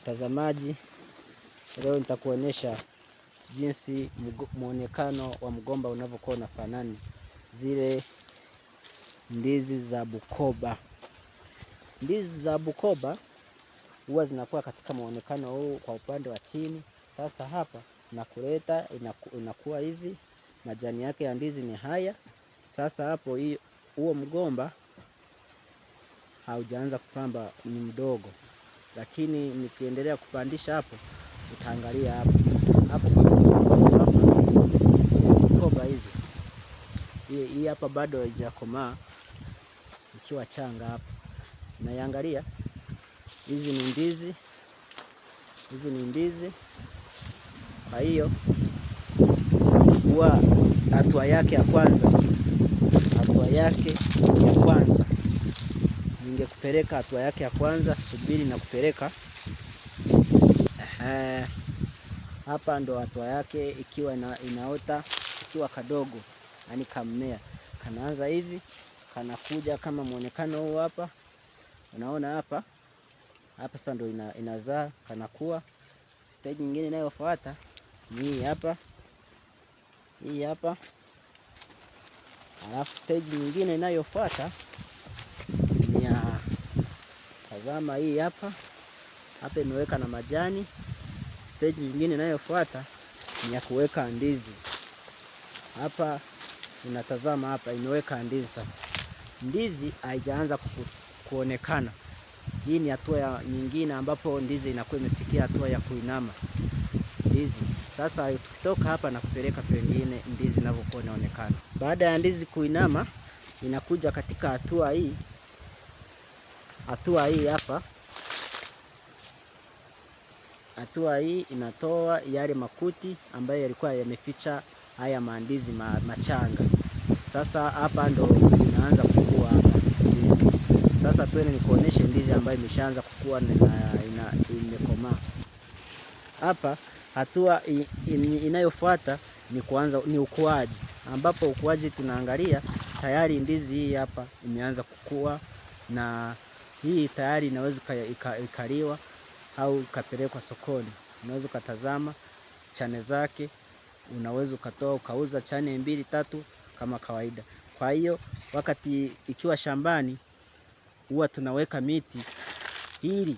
Mtazamaji, leo nitakuonyesha jinsi muonekano wa mgomba unavyokuwa unafanana zile ndizi za Bukoba. Ndizi za Bukoba huwa zinakuwa katika muonekano huu kwa upande wa chini. Sasa hapa nakuleta inakuwa hivi, majani yake ya ndizi ni haya. Sasa hapo huo mgomba haujaanza kupamba, ni mdogo, lakini nikiendelea kupandisha hapo utaangalia hapo Bukoba hizi. Hii hapa bado haijakomaa, ikiwa changa hapa. Naiangalia, hizi ni ndizi. Kwa hiyo huwa hatua yake ya kwanza ningekupeleka hatua yake ya kwanza, subiri na kupeleka. Hapa ndo hatua yake, ikiwa inaota, ikiwa kadogo, yani kammea kanaanza hivi, kanakuja kama muonekano huu hapa. Unaona hapa sasa ndo inazaa, kanakuwa. Stage nyingine inayofuata ni hii hapa. Alafu stage nyingine inayofuata ni tazama, hii hapa imeweka na majani. Stage nyingine inayofuata ni ya kuweka ndizi. Hapa unatazama, hapa imeweka ndizi. Sasa ndizi haijaanza kuonekana. Hii ni hatua nyingine ambapo ndizi inakuwa imefikia hatua ya kuinama ndizi. Sasa tukitoka hapa na kupeleka pengine ndizi inavyokuwa inaonekana. Baada ya ndizi kuinama, inakuja katika hatua hii hapa. Hatua hii inatoa yale makuti ambayo yalikuwa yameficha haya mandizi machanga. Sasa hapa ndo inaanza kukua hapa ndizi. Sasa twende nikuoneshe ndizi ambayo imeshaanza kukua na imekomaa. Hapa hatua inayofuata ni ukuaji, ambapo ukuaji tunaangalia tayari ndizi hii hapa imeanza kukua, na hii tayari inaweza ikaliwa au kapelekwa sokoni. Unaweza ukatazama chane zake, unaweza ukatoa ukauza chane 2 3 kama kawaida. Kwa hiyo wakati ikiwa shambani huwa tunaweka miti, ili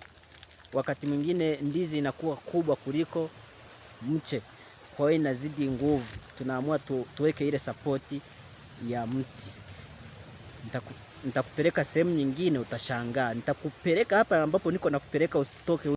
wakati mwingine ndizi inakuwa kubwa kuliko mche, kwa hiyo inazidi nguvu, tunaamua tuweke ile sapoti ya mti. Nitakupeleka sehemu nyingine, utashangaa. Nitakupeleka hapa ambapo niko nakupeleka, usitoke.